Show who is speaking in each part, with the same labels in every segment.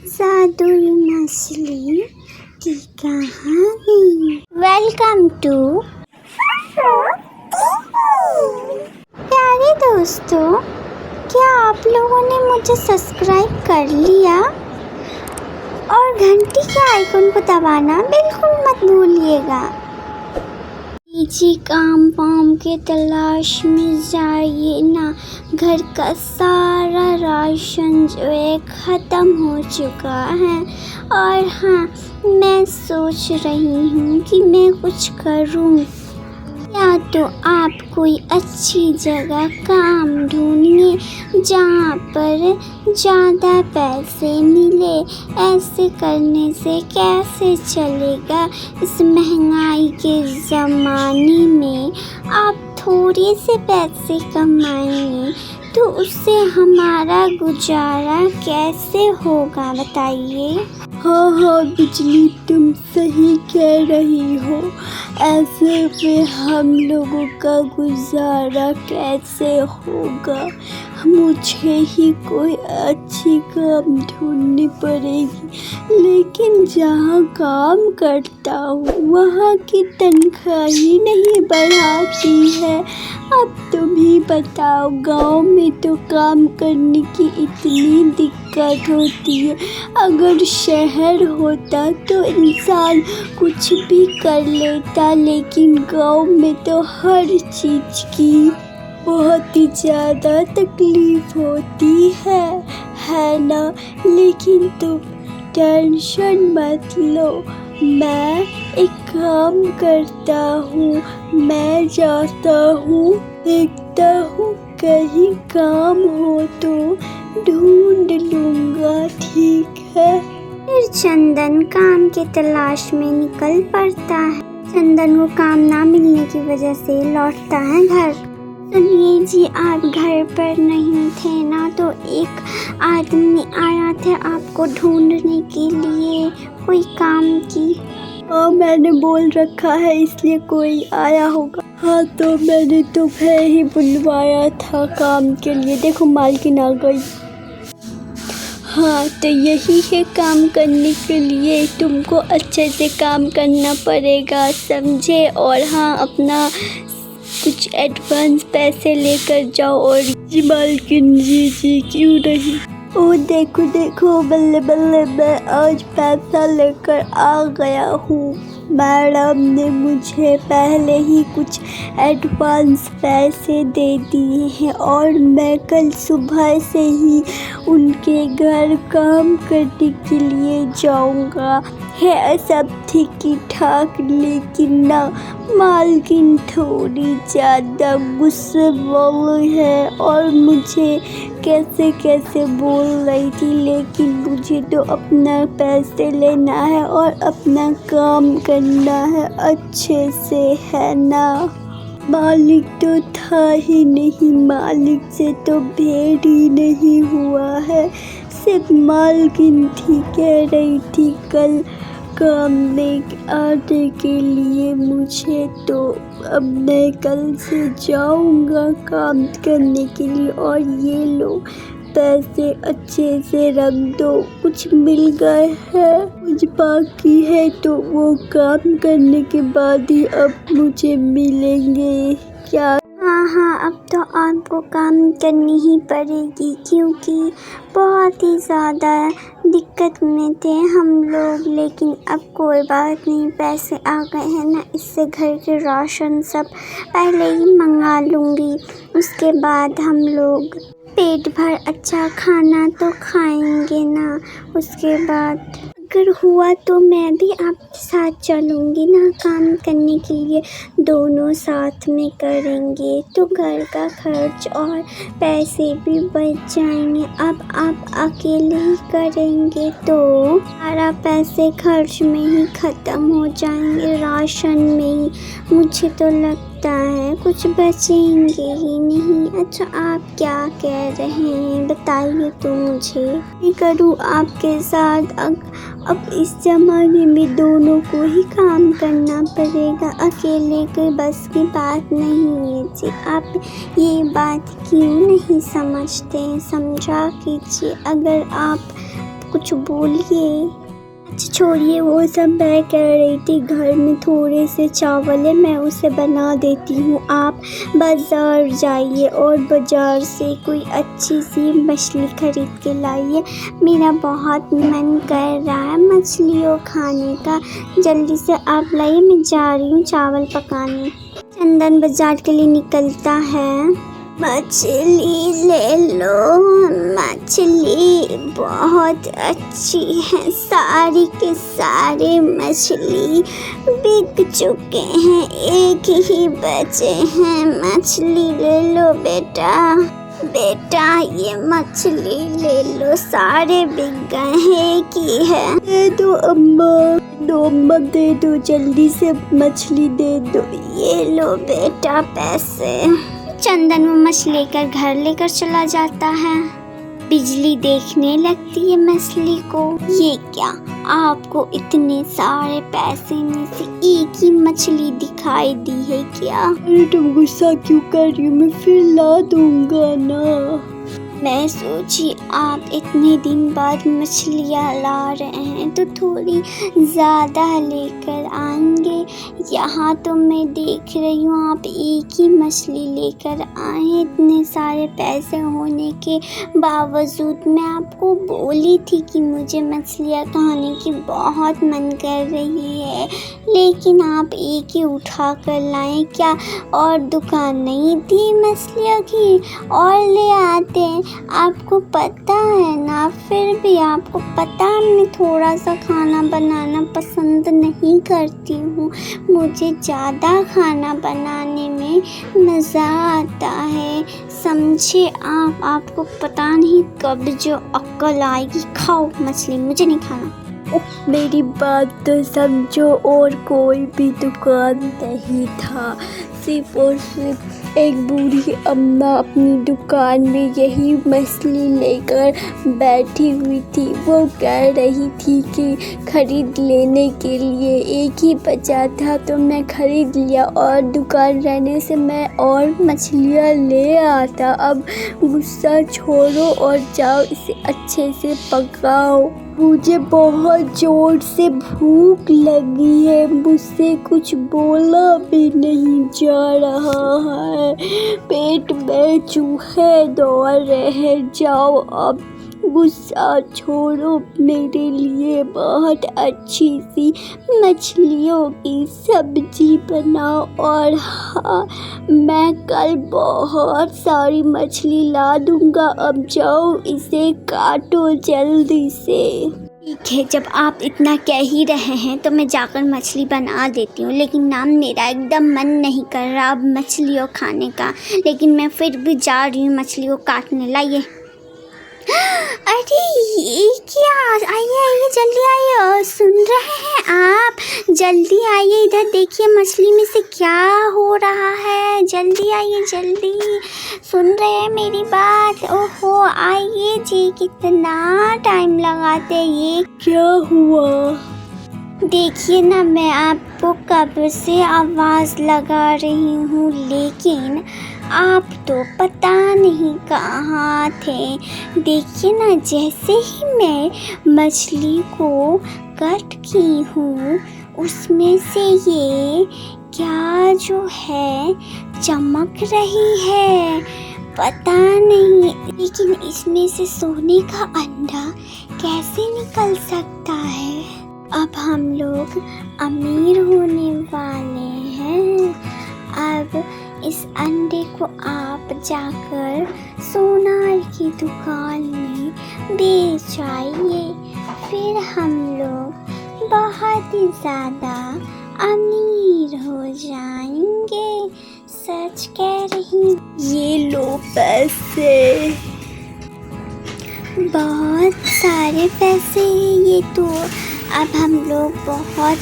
Speaker 1: जादुई मछली की कहानी। वेलकम टू प्यारे दोस्तों, क्या आप लोगों ने मुझे सब्सक्राइब कर लिया? और घंटी के आइकन को दबाना बिल्कुल मत भूलिएगा। निजी काम वाम के तलाश में जाइए ना, घर का सारा राशन जो है ख़त्म हो चुका है। और हाँ, मैं सोच रही हूँ कि मैं कुछ करूँ, या तो आप कोई अच्छी जगह काम ढूंढिए जहाँ पर ज़्यादा पैसे मिले। ऐसे करने से कैसे चलेगा इस महंगाई के ज़माने में। आप थोड़े से पैसे कमाएंगे तो उससे हमारा गुजारा कैसे होगा, बताइए।
Speaker 2: हाँ बिजली, तुम सही कह रही हो। ऐसे में हम लोगों का गुजारा कैसे होगा? मुझे ही कोई अच्छी काम ढूंढनी पड़ेगी, लेकिन जहाँ काम करता हूँ वहाँ की तनख्वाह ही नहीं बढ़ाती है। अब तुम ही बताओ, गांव में तो काम करने की इतनी दिक्कत होती है। अगर शहर होता तो इंसान कुछ भी कर लेता, लेकिन गांव में तो हर चीज़ की बहुत ही ज़्यादा तकलीफ होती है ना। लेकिन तुम टेंशन मत लो, मैं एक काम करता हूँ। मैं जाता हूँ, देखता हूँ कहीं काम हो तो ढूंढ लूँगा, ठीक है?
Speaker 1: फिर चंदन काम के तलाश में निकल पड़ता है। चंदन को काम ना मिलने की वजह से लौटता है घर। सुनिए जी, आप घर पर नहीं थे ना, तो एक आदमी आया था आपको ढूंढने के लिए कोई काम की।
Speaker 2: हाँ, मैंने बोल रखा है इसलिए कोई आया होगा। हाँ, तो मैंने तुम्हें ही बुलवाया था काम के लिए। देखो, मालकिन आ गई। हाँ, तो यही है काम करने के लिए तुमको अच्छे से काम करना पड़ेगा, समझे? और हाँ, अपना कुछ एडवांस पैसे लेकर जाओ। और जी मालकिन जी क्यों नहीं? ओ देखो बल्ले बल्ले, मैं आज पैसा लेकर आ गया हूँ। मैडम ने मुझे पहले ही कुछ एडवांस पैसे दे दिए हैं और मैं कल सुबह से ही उनके घर काम करने के लिए जाऊंगा। है सब ठीक ही ठाक, लेकिन ना मालकिन थोड़ी ज़्यादा गुस्से वाली है और मुझे कैसे बोल रही थी। लेकिन मुझे तो अपना पैसे लेना है और अपना काम करना है अच्छे से, है ना? मालिक तो था ही नहीं, मालिक से तो भेंट ही नहीं हुआ है। सिर्फ मालकिन थी, कह रही थी कल काम में आने के लिए मुझे, तो अब मैं कल से जाऊंगा काम करने के लिए। और ये लो पैसे, अच्छे से रख दो। कुछ मिल गए हैं, कुछ बाकी है तो वो काम करने के बाद ही अब मुझे मिलेंगे। क्या?
Speaker 1: हाँ, अब तो आपको काम करनी ही पड़ेगी, क्योंकि बहुत ही ज़्यादा दिक्कत में थे हम लोग। लेकिन अब कोई बात नहीं, पैसे आ गए हैं ना, इससे घर के राशन सब पहले ही मंगा लूँगी। उसके बाद हम लोग पेट भर अच्छा खाना तो खाएंगे ना। उसके बाद अगर हुआ तो मैं भी आपके साथ चलूँगी ना काम करने के लिए। दोनों साथ में करेंगे तो घर का खर्च और पैसे भी बच जाएंगे। अब आप अकेले ही करेंगे तो सारा पैसे खर्च में ही ख़त्म हो जाएंगे, राशन में ही। मुझे तो लगता है कुछ बचेंगे ही नहीं। अच्छा, आप क्या कह रहे हैं बताइए तो मुझे। मैं करूँ आपके साथ? अब इस ज़माने में दोनों को ही काम करना पड़ेगा, अकेले के बस की बात नहीं है जी। आप ये बात क्यों नहीं समझते? समझा कीजिए। अगर आप आप कुछ बोलिए।
Speaker 2: अच्छा छोड़िए वो सब, मैं कह रही थी घर में थोड़े से चावल है, मैं उसे बना देती हूँ। आप बाज़ार जाइए और बाज़ार से कोई अच्छी सी मछली खरीद के लाइए।
Speaker 1: मेरा बहुत मन कर रहा है मछलियों खाने का। जल्दी से आप लाइए, मैं जा रही हूँ चावल पकाने। चंदन बाजार के लिए निकलता है। मछली ले लो, मछली बहुत अच्छी है। सारी के सारे मछली बिक चुके हैं, एक ही बचे हैं। मछली ले लो बेटा, बेटा ये मछली ले लो, सारे बिक गए हैं, एक ही है।
Speaker 2: दे दो अम्मा, दे दो, जल्दी से मछली दे दो।
Speaker 1: ये लो बेटा पैसे। चंदन वो मछली लेकर घर लेकर चला जाता है। बिजली देखने लगती है मछली को। ये क्या, आपको इतने सारे पैसे में से एक ही मछली दिखाई दी है क्या?
Speaker 2: अरे तुम गुस्सा क्यों कर रही हो, मैं फिर ला दूंगा ना।
Speaker 1: मैं सोची आप इतने दिन बाद मछलियाँ ला रहे हैं तो थोड़ी ज़्यादा लेकर आएंगे। यहाँ तो मैं देख रही हूँ आप एक ही मछली लेकर आए। इतने सारे पैसे होने के बावजूद मैं आपको बोली थी कि मुझे मछलियाँ खाने की बहुत मन कर रही है, लेकिन आप एक ही उठा कर लाए। क्या और दुकान नहीं थी मछलियों की? और ले आते। आपको पता है ना, फिर भी आपको पता मैं थोड़ा सा खाना बनाना पसंद नहीं करती हूँ। मुझे ज़्यादा खाना बनाने में मज़ा आता है, समझे आप? आपको पता नहीं कब जो अक्ल आएगी। खाओ मछली, मुझे नहीं खाना।
Speaker 2: मेरी बात तो समझो, और कोई भी दुकान नहीं था, सिर्फ और सिर्फ एक बूढ़ी अम्मा अपनी दुकान में यही मछली लेकर बैठी हुई थी। वो कह रही थी कि खरीद लेने के लिए, एक ही बचा था तो मैं खरीद लिया, और दुकान रहने से मैं और मछलियाँ ले आता। अब गुस्सा छोड़ो और जाओ इसे अच्छे से पकाओ। मुझे बहुत ज़ोर से भूख लगी है, मुझसे कुछ बोला भी नहीं जा रहा है, पेट में चूहे दौड़ रहे हैं। जाओ अब गुस्सा छोड़ो, मेरे लिए बहुत अच्छी सी मछलियों की सब्जी बनाओ, और हाँ, मैं कल बहुत सारी मछली ला दूँगा। अब जाओ इसे काटो जल्दी से।
Speaker 1: ठीक है, जब आप इतना कह ही रहे हैं तो मैं जाकर मछली बना देती हूँ, लेकिन ना मेरा एकदम मन नहीं कर रहा अब मछलियों खाने का, लेकिन मैं फिर भी जा रही हूँ मछली को काटने। लाइए। अरे ये क्या, आइए आइए जल्दी आइए। सुन रहे हैं आप? जल्दी आइए इधर, देखिए मछली में से क्या हो रहा है। जल्दी आइए जल्दी, सुन रहे हैं मेरी बात? ओहो आइए जी, कितना टाइम लगाते। ये
Speaker 2: क्या हुआ?
Speaker 1: देखिए ना, मैं आपको कब से आवाज़ लगा रही हूँ, लेकिन आप तो पता नहीं कहाँ थे। देखिए ना, जैसे ही मैं मछली को कट की हूँ, उसमें से ये क्या जो है चमक रही है, पता नहीं। लेकिन इसमें से सोने का अंडा कैसे निकल सकता है? अब हम लोग अमीर होने वाले हैं। अब इस अंडे को आप जाकर सोनार की दुकान में बेच आइए, फिर हम लोग बहुत ही ज़्यादा अमीर हो जाएंगे। सच कह रही।
Speaker 2: ये लो पैसे।
Speaker 1: बहुत सारे पैसे हैं ये तो। अब हम लोग बहुत,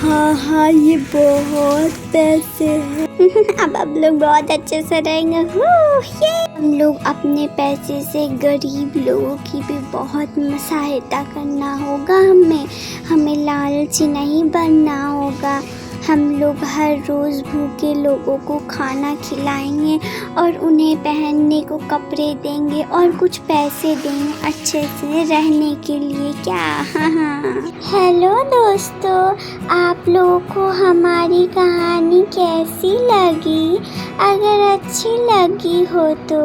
Speaker 2: हाँ ये बहुत पैसे हैं।
Speaker 1: अब हम लोग बहुत अच्छे से रहेंगे। ये हम लोग अपने पैसे से गरीब लोगों की भी बहुत सहायता करना होगा। हमें लालची नहीं बनना होगा। हम लोग हर रोज़ भूखे लोगों को खाना खिलाएंगे और उन्हें पहनने को कपड़े देंगे और कुछ पैसे देंगे अच्छे से रहने के लिए। क्या? हाँ। हेलो दोस्तों, आप लोगों को हमारी कहानी कैसी लगी? अगर अच्छी लगी हो तो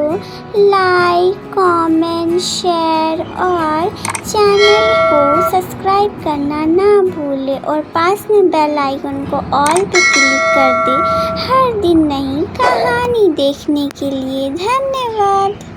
Speaker 1: लाइक, कमेंट, शेयर और चैनल को सब्सक्राइब करना ना भूलें और पास में बेल आइकन को ऑल पे क्लिक कर दें हर दिन नई कहानी देखने के लिए। धन्यवाद।